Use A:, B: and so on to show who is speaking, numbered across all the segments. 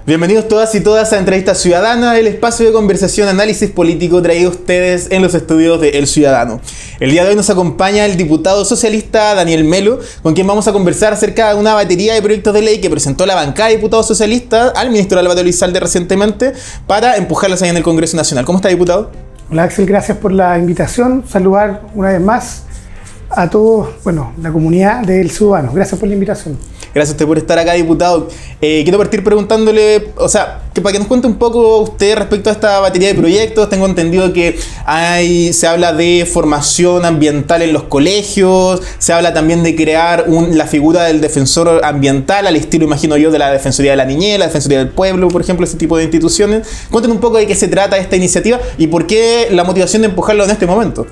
A: Bienvenidos todas y todas a Entrevista Ciudadana, el espacio de conversación, análisis político traído a ustedes en los estudios de El Ciudadano. El día de hoy nos acompaña el diputado socialista Daniel Melo, con quien vamos a conversar acerca de una batería de proyectos de ley que presentó la bancada de diputados socialistas al ministro Álvaro Elizalde recientemente para empujarlas ahí en el Congreso Nacional. ¿Cómo está, diputado?
B: Hola, Axel, gracias por la invitación. Saludar una vez más a todos, la comunidad del Ciudadano. Gracias por la invitación.
A: Gracias a usted por estar acá, diputado. Quiero partir preguntándole, que para que nos cuente un poco usted respecto a esta batería de proyectos. Tengo entendido que se habla de formación ambiental en los colegios, se habla también de crear la figura del defensor ambiental, al estilo, imagino yo, de la Defensoría de la Niñez, la Defensoría del Pueblo, por ejemplo, ese tipo de instituciones. Cuéntenos un poco de qué se trata esta iniciativa y por qué la motivación de empujarlo en este momento.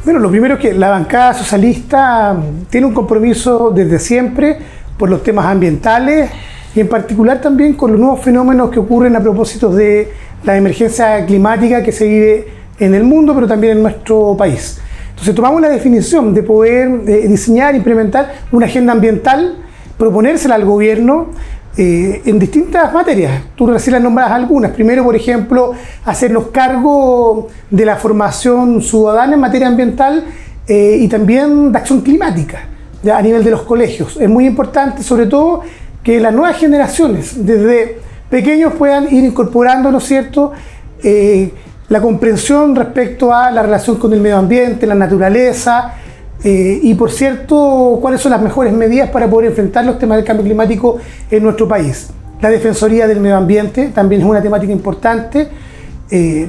B: Bueno, lo primero es que la bancada socialista tiene un compromiso desde siempre por los temas ambientales y en particular también con los nuevos fenómenos que ocurren a propósito de la emergencia climática que se vive en el mundo, pero también en nuestro país. Entonces tomamos la definición de poder diseñar e implementar una agenda ambiental, proponérsela al gobierno en distintas materias. Tú recién las nombras algunas. Primero, por ejemplo, hacernos cargo de la formación ciudadana en materia ambiental y también de acción climática a nivel de los colegios. Es muy importante, sobre todo, que las nuevas generaciones, desde pequeños, puedan ir incorporando, ¿no es cierto?, la comprensión respecto a la relación con el medio ambiente, la naturaleza, y, por cierto, cuáles son las mejores medidas para poder enfrentar los temas del cambio climático en nuestro país. La Defensoría del Medio Ambiente también es una temática importante,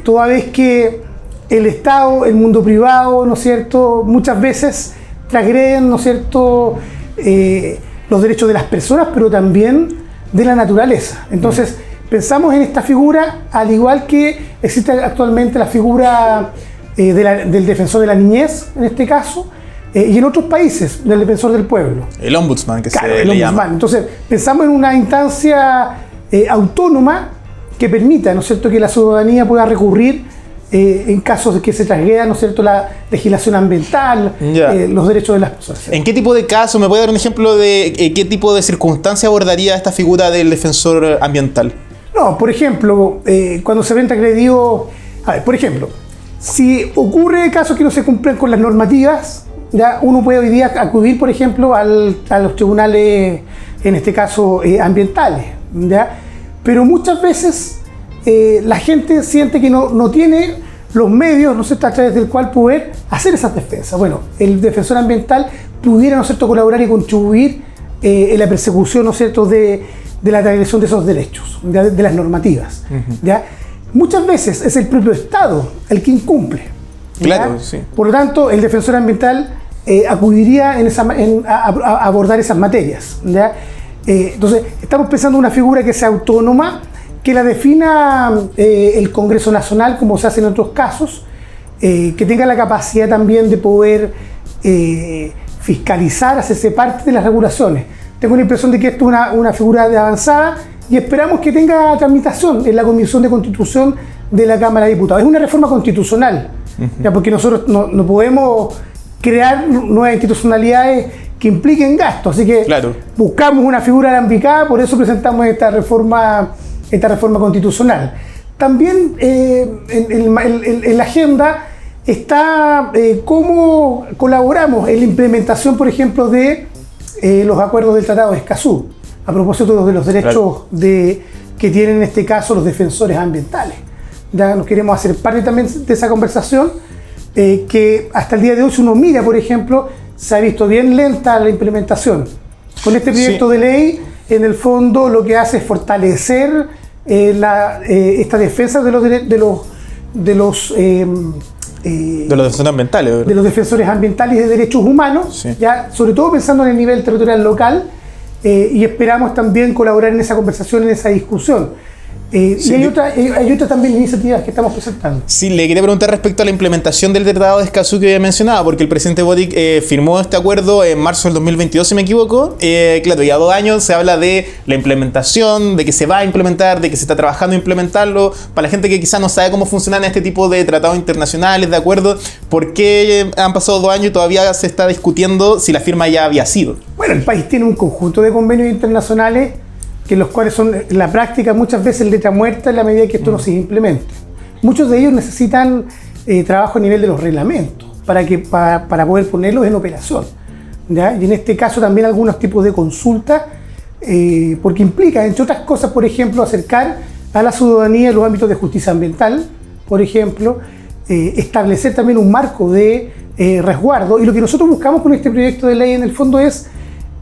B: toda vez que el Estado, el mundo privado, ¿no es cierto?, muchas veces transgreden, ¿no es cierto?, los derechos de las personas, pero también de la naturaleza. Entonces, pensamos en esta figura, al igual que existe actualmente la figura del defensor de la niñez, en este caso, y en otros países, del defensor del pueblo.
A: El ombudsman, que
B: claro,
A: se le llama.
B: Entonces, pensamos en una instancia autónoma que permita, ¿no es cierto?, que la ciudadanía pueda recurrir en casos de que se transgreda, ¿no es cierto?, la legislación ambiental, los derechos de las personas.
A: ¿En qué tipo de caso, me puede dar un ejemplo de qué tipo de circunstancia abordaría esta figura del defensor ambiental?
B: No, por ejemplo, cuando se ven transgredidos, por ejemplo, si ocurre casos que no se cumplen con las normativas, ya uno puede hoy día acudir, por ejemplo, a los tribunales, en este caso, ambientales, ¿ya? Pero muchas veces la gente siente que no tiene los medios, ¿no es cierto?, a través del cual poder hacer esas defensas. Bueno, el defensor ambiental pudiera, ¿no es cierto?, colaborar y contribuir en la persecución, ¿no es cierto?, de la transgresión de esos derechos, de las normativas. ¿Ya? Muchas veces es el propio Estado el que incumple.
A: Claro, sí.
B: Por lo tanto, el defensor ambiental acudiría a abordar esas materias. ¿Ya? Entonces, estamos pensando en una figura que sea autónoma, que la defina el Congreso Nacional, como se hace en otros casos, que tenga la capacidad también de poder fiscalizar, hacerse parte de las regulaciones. Tengo la impresión de que esto es una figura de avanzada y esperamos que tenga tramitación en la Comisión de Constitución de la Cámara de Diputados. Es una reforma constitucional, ya, porque nosotros no podemos crear nuevas institucionalidades que impliquen gastos, así que buscamos una figura alambicada, por eso presentamos esta reforma constitucional. También en la agenda está cómo colaboramos en la implementación, por ejemplo, de los acuerdos del Tratado de Escazú, a propósito de los derechos que tienen en este caso los defensores ambientales. Ya nos queremos hacer parte también de esa conversación, que hasta el día de hoy, si uno mira, por ejemplo, se ha visto bien lenta la implementación. Con este proyecto de ley, en el fondo, lo que hace es fortalecer esta defensa de los defensores ambientales, de los defensores ambientales y de derechos humanos, ya, sobre todo pensando en el nivel territorial local, y esperamos también colaborar en esa conversación, en esa discusión. Y hay otras también iniciativas que estamos presentando.
A: Sí, le quería preguntar respecto a la implementación del Tratado de Escazú que había mencionado, porque el presidente Boric firmó este acuerdo en marzo del 2022, si me equivoco. Claro, ya 2 años se habla de la implementación, de que se va a implementar, de que se está trabajando en implementarlo. Para la gente que quizás no sabe cómo funcionan este tipo de tratados internacionales, de acuerdo, ¿por qué han pasado 2 años y todavía se está discutiendo si la firma ya había sido?
B: Bueno, el país tiene un conjunto de convenios internacionales que los cuales son en la práctica muchas veces letra muerta en la medida que esto no se implemente. Muchos de ellos necesitan trabajo a nivel de los reglamentos para poder ponerlos en operación, ¿ya? Y en este caso también algunos tipos de consultas, porque implica, entre otras cosas, por ejemplo, acercar a la ciudadanía los ámbitos de justicia ambiental, por ejemplo, establecer también un marco de resguardo. Y lo que nosotros buscamos con este proyecto de ley en el fondo es,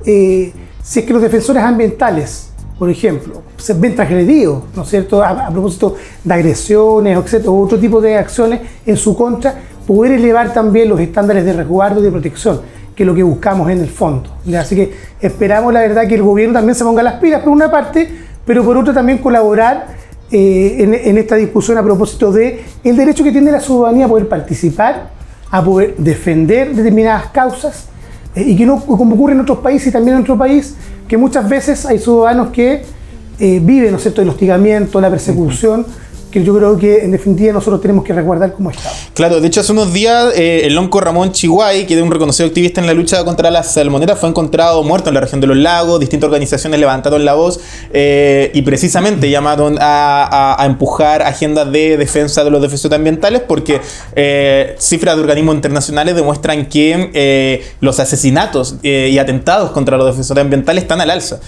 B: si es que los defensores ambientales, por ejemplo, se ven transgredidos, ¿no es cierto?, a propósito de agresiones, etcétera, o otro tipo de acciones en su contra, poder elevar también los estándares de resguardo y de protección, que es lo que buscamos en el fondo. Así que esperamos, la verdad, que el gobierno también se ponga las pilas por una parte, pero por otra también colaborar en esta discusión a propósito de el derecho que tiene la ciudadanía a poder participar, a poder defender determinadas causas, y que no, como ocurre en otros países y también en nuestro país, que muchas veces hay ciudadanos que viven, ¿no es cierto?, el hostigamiento, la persecución, que yo creo que en definitiva nosotros tenemos que resguardar como Estado.
A: Claro, de hecho hace unos días el lonco Ramón Chihuay, que es un reconocido activista en la lucha contra las salmoneras, fue encontrado muerto en la región de los lagos. Distintas organizaciones levantaron la voz y precisamente llamaron a empujar agendas de defensa de los defensores ambientales, porque cifras de organismos internacionales demuestran que los asesinatos y atentados contra los defensores ambientales están al alza.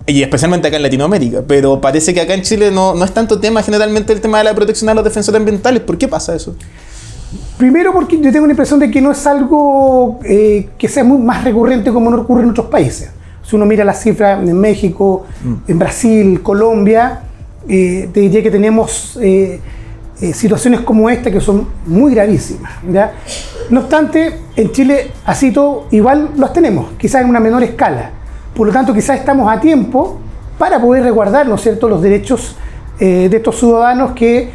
A: Y especialmente acá en Latinoamérica, pero parece que acá en Chile no es tanto tema generalmente el tema de la protección a los defensores ambientales. ¿Por qué pasa eso?
B: Primero porque yo tengo la impresión de que no es algo que sea más recurrente como no ocurre en otros países. Si uno mira las cifras en México, en Brasil, Colombia, te diría que tenemos situaciones como esta que son muy gravísimas, ¿ya? No obstante, en Chile así todo igual las tenemos, quizás en una menor escala. Por lo tanto, quizás estamos a tiempo para poder resguardar, ¿no es cierto?, los derechos de estos ciudadanos que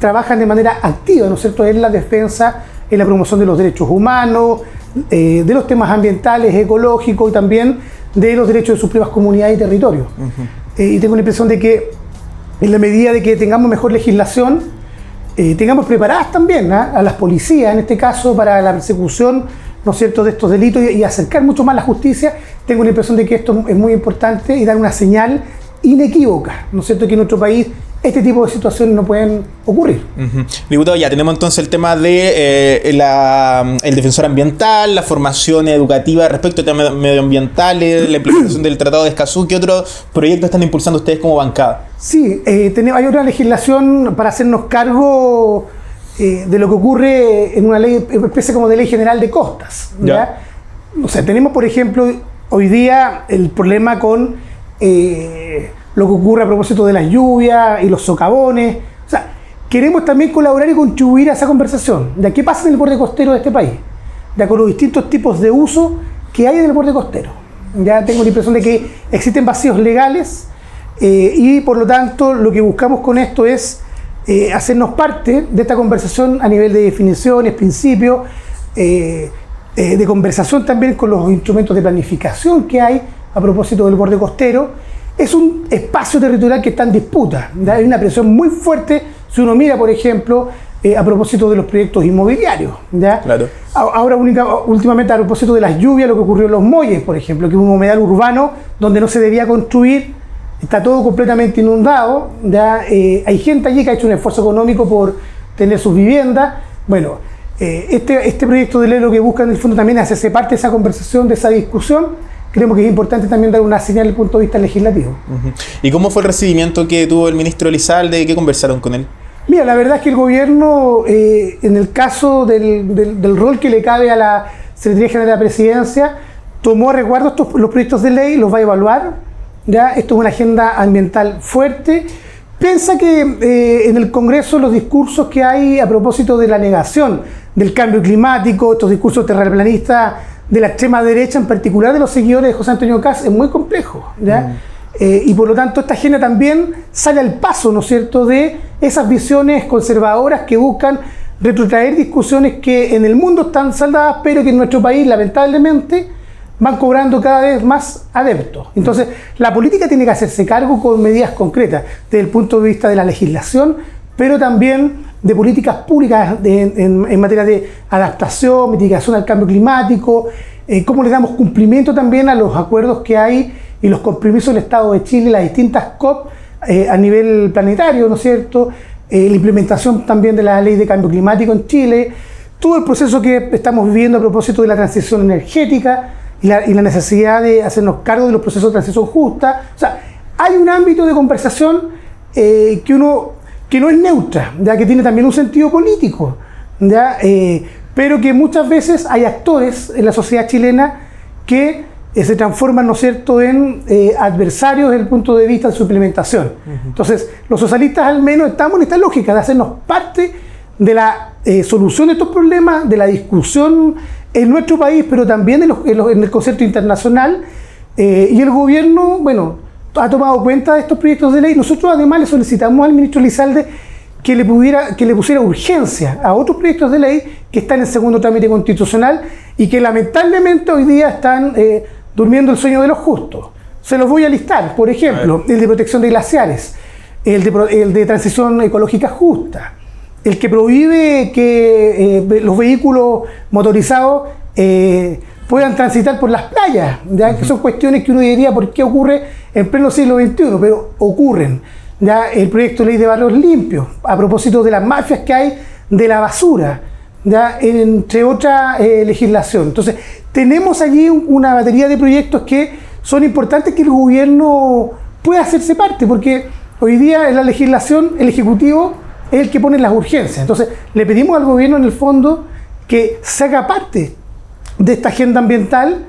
B: trabajan de manera activa, ¿no es cierto?, en la defensa, en la promoción de los derechos humanos, de los temas ambientales, ecológicos y también de los derechos de sus propias comunidades y territorios. Y tengo la impresión de que en la medida de que tengamos mejor legislación, tengamos preparadas también a las policías, en este caso, para la persecución, ¿no es cierto?, de estos delitos y acercar mucho más la justicia. Tengo la impresión de que esto es muy importante y dar una señal inequívoca, ¿no es cierto?, que en nuestro país este tipo de situaciones no pueden ocurrir.
A: Diputado, ya tenemos entonces el tema de el defensor ambiental, la formación educativa respecto a temas medioambientales, la implementación del Tratado de Escazú. ¿Qué otros proyectos están impulsando ustedes como bancada? Sí,
B: hay otra legislación para hacernos cargo de lo que ocurre en una ley, especie como de ley general de costas, ¿ya? O sea, tenemos, por ejemplo, hoy día el problema con lo que ocurre a propósito de las lluvias y los socavones. O sea, queremos también colaborar y contribuir a esa conversación de qué pasa en el borde costero de este país, ya con los distintos tipos de uso que hay en el borde costero. Ya tengo la impresión de que existen vacíos legales y por lo tanto lo que buscamos con esto es hacernos parte de esta conversación a nivel de definiciones, principios, de conversación también con los instrumentos de planificación que hay a propósito del borde costero. Es un espacio territorial que está en disputa, ¿ya? Hay una presión muy fuerte si uno mira, por ejemplo, a propósito de los proyectos inmobiliarios, ¿ya? Claro. Ahora últimamente a propósito de las lluvias, lo que ocurrió en Los Molles, por ejemplo, que es un humedal urbano donde no se debía construir, está todo completamente inundado, ¿ya? Hay gente allí que ha hecho un esfuerzo económico por tener sus viviendas. Bueno, este proyecto de ley lo que busca en el fondo también es hacerse parte de esa conversación, de esa discusión. Creemos que es importante también dar una señal desde el punto de vista legislativo.
A: ¿Y cómo fue el recibimiento que tuvo el ministro Elizalde? ¿Qué conversaron con él?
B: Mira, la verdad es que el gobierno, en el caso del rol que le cabe a la Secretaría General de la Presidencia, tomó a resguardo los proyectos de ley, los va a evaluar. ¿Ya? Esto es una agenda ambiental fuerte. Piensa que en el Congreso los discursos que hay a propósito de la negación del cambio climático, estos discursos terraplanistas de la extrema derecha, en particular de los seguidores de José Antonio Kast, es muy complejo, ¿ya? Y por lo tanto esta agenda también sale al paso, ¿no es cierto?, de esas visiones conservadoras que buscan retrotraer discusiones que en el mundo están saldadas, pero que en nuestro país lamentablemente van cobrando cada vez más adeptos. Entonces la política tiene que hacerse cargo con medidas concretas desde el punto de vista de la legislación, pero también de políticas públicas en materia de adaptación, mitigación al cambio climático, cómo le damos cumplimiento también a los acuerdos que hay y los compromisos del Estado de Chile, las distintas COP a nivel planetario, ¿no es cierto? La implementación también de la ley de cambio climático en Chile, todo el proceso que estamos viviendo a propósito de la transición energética y la necesidad de hacernos cargo de los procesos de transición justa. O sea, hay un ámbito de conversación que no es neutra, ya que tiene también un sentido político, ¿ya? Pero que muchas veces hay actores en la sociedad chilena que se transforman, ¿no es cierto?, en adversarios desde el punto de vista de su implementación. Entonces, los socialistas al menos estamos en esta lógica de hacernos parte de la solución de estos problemas, de la discusión en nuestro país, pero también en el concepto internacional, y el gobierno, bueno, ha tomado cuenta de estos proyectos de ley. Nosotros además le solicitamos al ministro Elizalde que le pusiera urgencia a otros proyectos de ley que están en segundo trámite constitucional y que lamentablemente hoy día están durmiendo el sueño de los justos. Se los voy a listar, por ejemplo, el de protección de glaciares, el de transición ecológica justa, el que prohíbe que los vehículos motorizados puedan transitar por las playas, ya que son cuestiones que uno diría por qué ocurre en pleno siglo XXI, pero ocurren. Ya el proyecto de ley de barrios limpios, a propósito de las mafias que hay de la basura, ya entre otra legislación. Entonces, tenemos allí una batería de proyectos que son importantes que el gobierno pueda hacerse parte, porque hoy día en la legislación el Ejecutivo es el que pone las urgencias. Entonces, le pedimos al gobierno en el fondo que se haga parte de esta agenda ambiental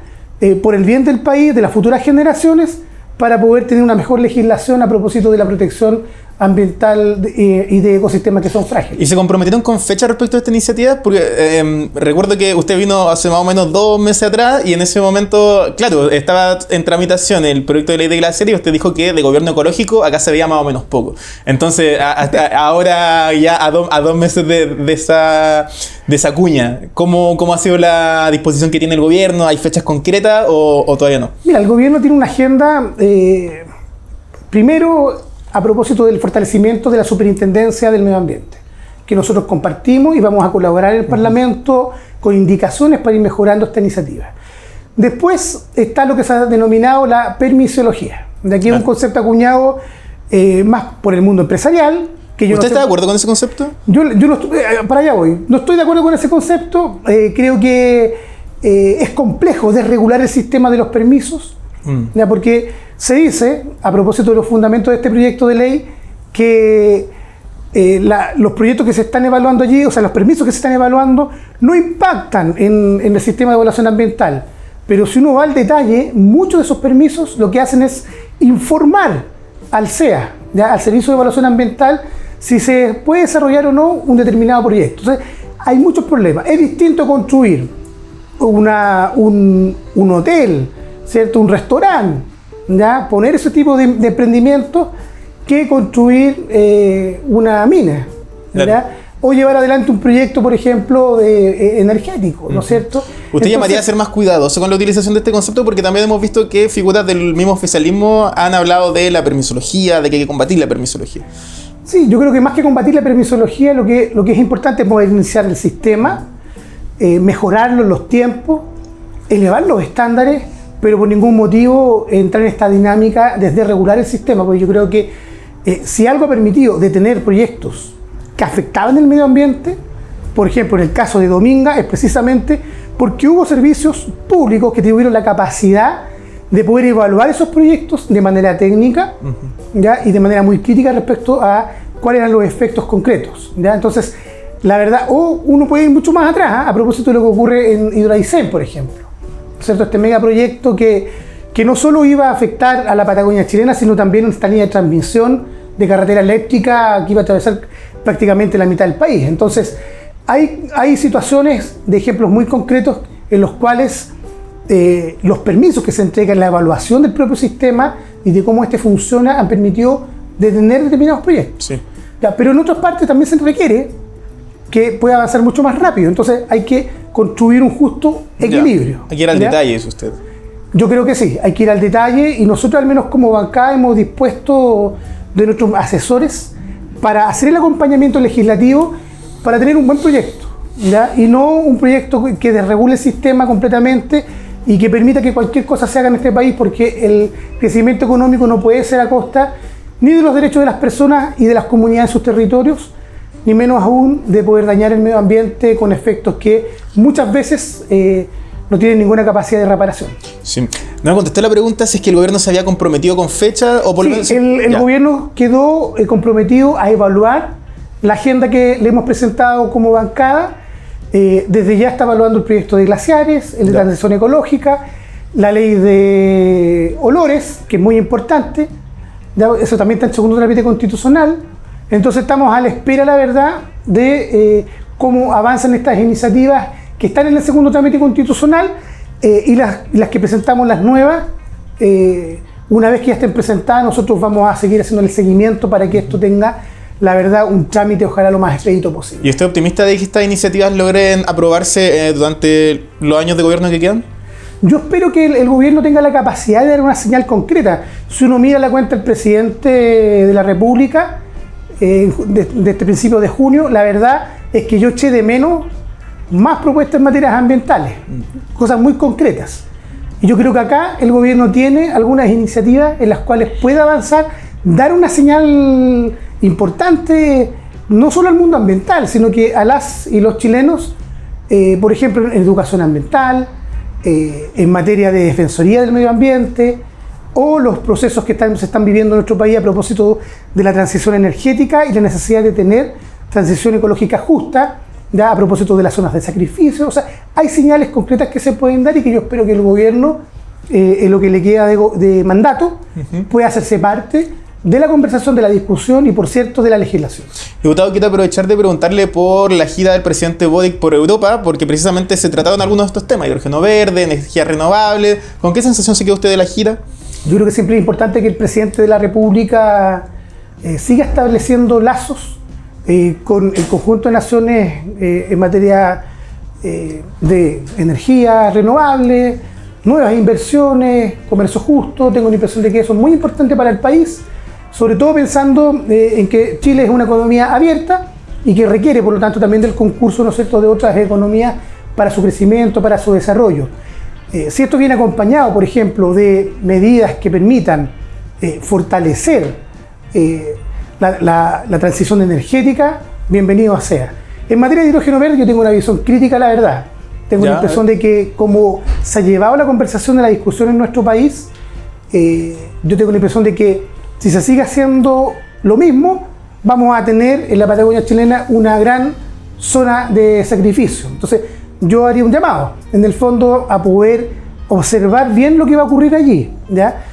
B: por el bien del país, de las futuras generaciones, para poder tener una mejor legislación a propósito de la protección ambiental y de ecosistemas que son frágiles.
A: ¿Y se comprometieron con fecha respecto a esta iniciativa? Porque recuerdo que usted vino hace más o menos 2 meses atrás y en ese momento, claro, estaba en tramitación el proyecto de ley de glaciares y usted dijo que de gobierno ecológico acá se veía más o menos poco. Entonces, hasta ahora ya a 2 meses de esa cuña, ¿cómo ha sido la disposición que tiene el gobierno? ¿Hay fechas concretas o todavía no?
B: Mira, el gobierno tiene una agenda, primero, a propósito del fortalecimiento de la Superintendencia del Medio Ambiente, que nosotros compartimos y vamos a colaborar en el Parlamento con indicaciones para ir mejorando esta iniciativa. Después está lo que se ha denominado la permisología. De aquí es un concepto acuñado más por el mundo empresarial. Que yo
A: ¿Usted está de acuerdo con ese concepto?
B: Yo no estoy, para allá voy. No estoy de acuerdo con ese concepto. Creo que es complejo desregular el sistema de los permisos, ¿ya? Porque se dice, a propósito de los fundamentos de este proyecto de ley, que los proyectos que se están evaluando allí, o sea, los permisos que se están evaluando, no impactan en el sistema de evaluación ambiental. Pero si uno va al detalle, muchos de esos permisos lo que hacen es informar al SEA, ¿ya? Al Servicio de Evaluación Ambiental, si se puede desarrollar o no un determinado proyecto. Entonces, hay muchos problemas. Es distinto construir un hotel, ¿cierto? Un restaurante, ¿ya? Poner ese tipo de emprendimientos que construir una mina, ¿ya? Claro. O llevar adelante un proyecto, por ejemplo, energético, ¿no es cierto?
A: ¿Usted llamaría a ser más cuidadoso con la utilización de este concepto? Porque también hemos visto que figuras del mismo oficialismo han hablado de la permisología, de que hay que combatir la permisología.
B: Sí, yo creo que más que combatir la permisología, lo que es importante es modernizar el sistema, mejorarlo en los tiempos, elevar los estándares, pero por ningún motivo entrar en esta dinámica de desregular el sistema, porque yo creo que si algo ha permitido detener proyectos que afectaban el medio ambiente, por ejemplo en el caso de Dominga, es precisamente porque hubo servicios públicos que tuvieron la capacidad de poder evaluar esos proyectos de manera técnica, ¿ya? Y de manera muy crítica respecto a cuáles eran los efectos concretos, ¿ya? Entonces, la verdad, o uno puede ir mucho más atrás, a propósito de lo que ocurre en Hidroaicén, por ejemplo, ¿cierto? Este megaproyecto que no solo iba a afectar a la Patagonia chilena, sino también esta línea de transmisión de carretera eléctrica que iba a atravesar prácticamente la mitad del país. Entonces, hay situaciones de ejemplos muy concretos en los cuales los permisos que se entregan, la evaluación del propio sistema y de cómo este funciona han permitido detener determinados proyectos. Sí. Ya, pero en otras partes también se requiere que pueda avanzar mucho más rápido. Entonces hay que construir un justo equilibrio.
A: Hay que ir al detalle, es usted.
B: Yo creo que sí, hay que ir al detalle y nosotros al menos como bancada hemos dispuesto de nuestros asesores para hacer el acompañamiento legislativo para tener un buen proyecto, ¿ya? Y no un proyecto que desregule el sistema completamente y que permita que cualquier cosa se haga en este país, porque el crecimiento económico no puede ser a costa ni de los derechos de las personas y de las comunidades en sus territorios, ni menos aún de poder dañar el medio ambiente con efectos que muchas veces no tienen ninguna capacidad de reparación.
A: Sí. No me contestó la pregunta si es que el gobierno se había comprometido con fecha o por lo menos...
B: Sí, el gobierno quedó comprometido a evaluar la agenda que le hemos presentado como bancada. Desde ya está evaluando el proyecto de glaciares, el de transición ecológica, la ley de olores, que es muy importante. Eso también está en segundo trámite constitucional. Entonces estamos a la espera, la verdad, de cómo avanzan estas iniciativas que están en el segundo trámite constitucional y las que presentamos, las nuevas. Una vez que ya estén presentadas, nosotros vamos a seguir haciendo el seguimiento para que esto tenga, la verdad, un trámite ojalá lo más expedito posible.
A: ¿Y usted es optimista de que estas iniciativas logren aprobarse durante los años de gobierno que quedan?
B: Yo espero que el gobierno tenga la capacidad de dar una señal concreta. Si uno mira la cuenta del presidente de la República de este principio de junio, la verdad es que yo eché de menos más propuestas en materias ambientales, cosas muy concretas. Y yo creo que acá el gobierno tiene algunas iniciativas en las cuales puede avanzar, dar una señal importante, no solo al mundo ambiental, sino que a las y los chilenos, por ejemplo, en educación ambiental, en materia de defensoría del medio ambiente, o los procesos que se están viviendo en nuestro país a propósito de la transición energética y la necesidad de tener transición ecológica justa, ya a propósito de las zonas de sacrificio. O sea, hay señales concretas que se pueden dar y que yo espero que el gobierno, en lo que le queda de mandato, pueda hacerse parte de la conversación, de la discusión y, por cierto, de la legislación.
A: Diputado, quiero aprovechar de preguntarle por la gira del presidente Boric por Europa, porque precisamente se trataron algunos de estos temas, hidrógeno verde, energía renovable. ¿Con qué sensación se quedó usted de la gira?
B: Yo creo que siempre es importante que el presidente de la República siga estableciendo lazos con el conjunto de naciones en materia de energía renovable, nuevas inversiones, comercio justo. Tengo la impresión de que eso es muy importante para el país, sobre todo pensando en que Chile es una economía abierta y que requiere, por lo tanto, también del concurso, ¿no es cierto?, de otras economías para su crecimiento, para su desarrollo. Si esto viene acompañado, por ejemplo, de medidas que permitan fortalecer la transición energética, bienvenido sea. En materia de hidrógeno verde yo tengo una visión crítica, la verdad. Tengo la impresión de que como se ha llevado la conversación de la discusión en nuestro país, yo tengo la impresión de que si se sigue haciendo lo mismo, vamos a tener en la Patagonia chilena una gran zona de sacrificio. Entonces, yo haría un llamado, en el fondo, a poder observar bien lo que va a ocurrir allí, ¿ya?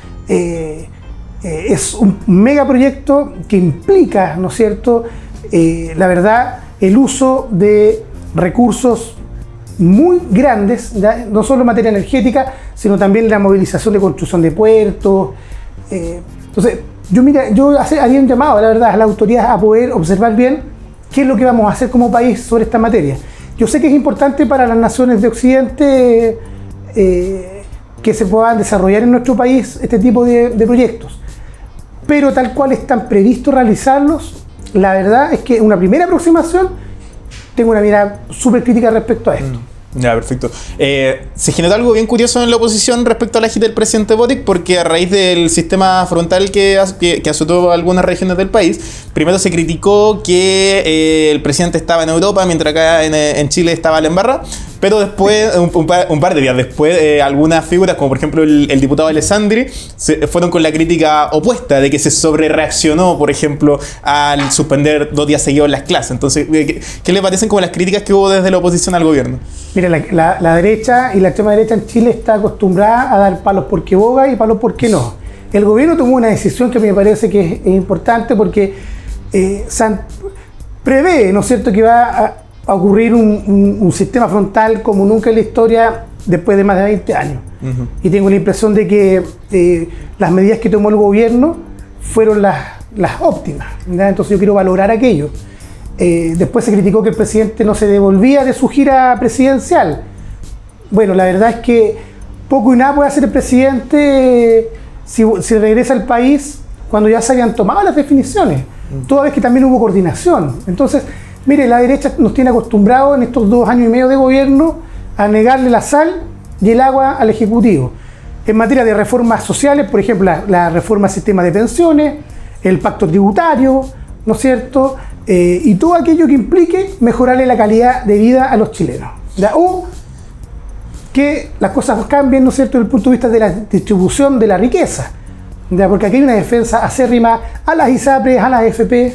B: Es un megaproyecto que implica, ¿no es cierto?, la verdad, el uso de recursos muy grandes, ¿ya?, no solo en materia energética, sino también la movilización de construcción de puertos. Entonces, yo haría un llamado, la verdad, a la autoridad a poder observar bien qué es lo que vamos a hacer como país sobre esta materia. Yo sé que es importante para las naciones de Occidente que se puedan desarrollar en nuestro país este tipo de proyectos, pero tal cual están previstos realizarlos, la verdad es que una primera aproximación tengo una mirada súper crítica respecto a esto.
A: Ya, perfecto. Se generó algo bien curioso en la oposición respecto a la gira del presidente Boric, porque a raíz del sistema frontal que azotó algunas regiones del país, primero se criticó que el presidente estaba en Europa, mientras acá en Chile estaba la embarra, pero después, un par de días después, algunas figuras, como por ejemplo el diputado Alessandri, fueron con la crítica opuesta, de que se sobrereaccionó, por ejemplo, al suspender 2 días seguidos las clases. Entonces, ¿qué le parecen como las críticas que hubo desde la oposición al gobierno?
B: Mira, la derecha y la extrema derecha en Chile está acostumbrada a dar palos porque boga y palos porque no. El gobierno tomó una decisión que me parece que es importante porque prevé, ¿no es cierto?, que va a ocurrir un sistema frontal como nunca en la historia después de más de 20 años. Y tengo la impresión de que las medidas que tomó el gobierno fueron las óptimas, ¿verdad? Entonces yo quiero valorar aquello. Después se criticó que el presidente no se devolvía de su gira presidencial. Bueno, la verdad es que poco y nada puede hacer el presidente si regresa al país cuando ya se habían tomado las definiciones, toda vez que también hubo coordinación. Entonces, mire, la derecha nos tiene acostumbrados en estos 2 años y medio de gobierno a negarle la sal y el agua al Ejecutivo. En materia de reformas sociales, por ejemplo, la reforma al sistema de pensiones, el pacto tributario, ¿no es cierto? Y todo aquello que implique mejorarle la calidad de vida a los chilenos. ¿Ya? O que las cosas cambien, ¿no es cierto?, desde el punto de vista de la distribución de la riqueza. ¿Ya? Porque aquí hay una defensa acérrima a las ISAPRES, a las AFP,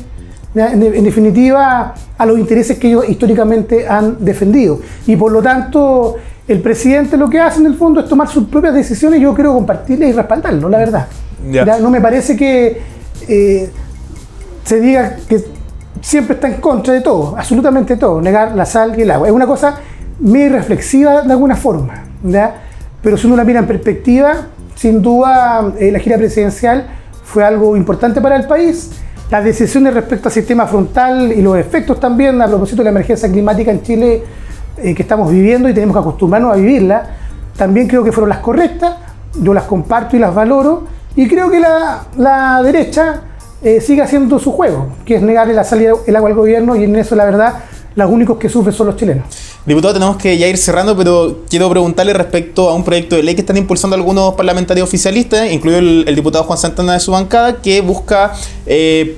B: en definitiva a los intereses que ellos históricamente han defendido. Y por lo tanto, el presidente lo que hace en el fondo es tomar sus propias decisiones y yo creo compartirlas y respaldarlo, la verdad. ¿Ya? No me parece que se diga que siempre está en contra de todo, absolutamente todo, negar la sal y el agua. Es una cosa muy reflexiva de alguna forma, ¿ya? Pero si uno la mira en perspectiva, sin duda la gira presidencial fue algo importante para el país. Las decisiones respecto al sistema frontal y los efectos también a propósito de la emergencia climática en Chile que estamos viviendo y tenemos que acostumbrarnos a vivirla, también creo que fueron las correctas, yo las comparto y las valoro, y creo que la derecha sigue haciendo su juego, que es negarle la salida el agua al gobierno, y en eso la verdad los únicos que sufren son los chilenos.
A: Diputado, tenemos que ya ir cerrando, pero quiero preguntarle respecto a un proyecto de ley que están impulsando algunos parlamentarios oficialistas, incluido el diputado Juan Santana de su bancada, que busca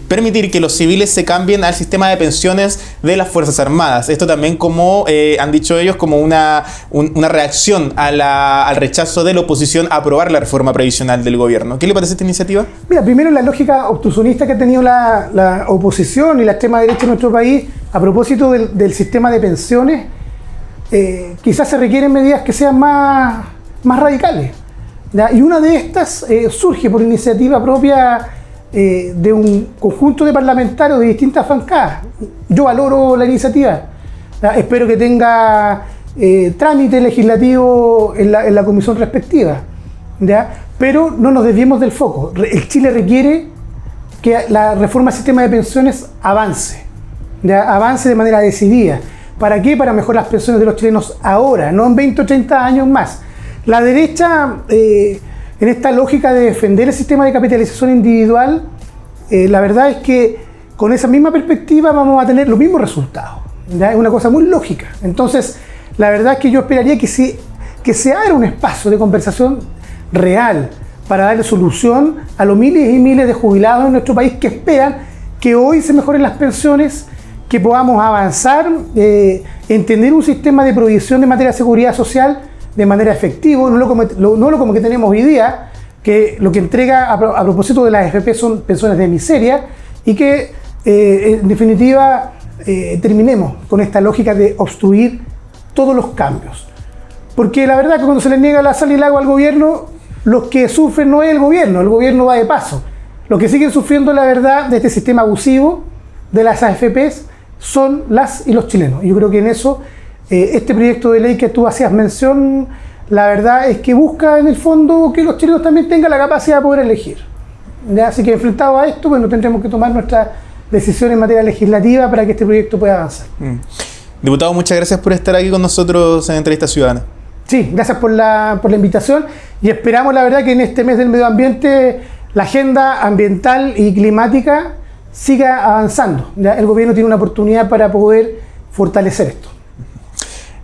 A: permitir que los civiles se cambien al sistema de pensiones de las Fuerzas Armadas. Esto también, como han dicho ellos, como una reacción al rechazo de la oposición a aprobar la reforma previsional del gobierno. ¿Qué le parece esta iniciativa?
B: Mira, primero la lógica obstruccionista que ha tenido la oposición y la extrema derecha en nuestro país a propósito del sistema de pensiones. Quizás se requieren medidas que sean más radicales, ¿ya? Y una de estas surge por iniciativa propia de un conjunto de parlamentarios de distintas bancadas. Yo valoro la iniciativa, ¿ya? Espero que tenga trámite legislativo en la comisión respectiva, ¿ya? Pero no nos desviemos del foco. El Chile requiere que la reforma del sistema de pensiones avance, ¿ya? Avance de manera decidida. ¿Para qué? Para mejorar las pensiones de los chilenos ahora, no en 20 o 30 años más. La derecha, en esta lógica de defender el sistema de capitalización individual, la verdad es que con esa misma perspectiva vamos a tener los mismos resultados, ¿ya? Es una cosa muy lógica. Entonces, la verdad es que yo esperaría que se abra un espacio de conversación real para darle solución a los miles y miles de jubilados en nuestro país que esperan que hoy se mejoren las pensiones, que podamos avanzar, entender un sistema de provisión de materia de seguridad social de manera efectiva, no lo como que tenemos hoy día, que lo que entrega a propósito de las AFP son pensiones de miseria, y que en definitiva terminemos con esta lógica de obstruir todos los cambios. Porque la verdad es que cuando se le niega la sal y el agua al gobierno, los que sufren no es el gobierno va de paso. Los que siguen sufriendo, la verdad, de este sistema abusivo de las AFPs son las y los chilenos. Yo creo que en eso, este proyecto de ley que tú hacías mención, la verdad es que busca en el fondo que los chilenos también tengan la capacidad de poder elegir, ¿ya? Así que enfrentado a esto, bueno, tendremos que tomar nuestras decisiones en materia legislativa para que este proyecto pueda avanzar.
A: Diputado, muchas gracias por estar aquí con nosotros en Entrevista Ciudadana.
B: Sí, gracias por la invitación, y esperamos la verdad que en este mes del medio ambiente la agenda ambiental y climática siga avanzando, ¿ya? El gobierno tiene una oportunidad para poder fortalecer esto.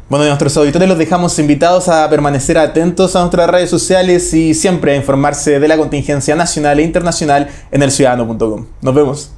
A: Bueno, nuestros auditores los dejamos invitados a permanecer atentos a nuestras redes sociales y siempre a informarse de la contingencia nacional e internacional en elciudadano.com. Nos vemos.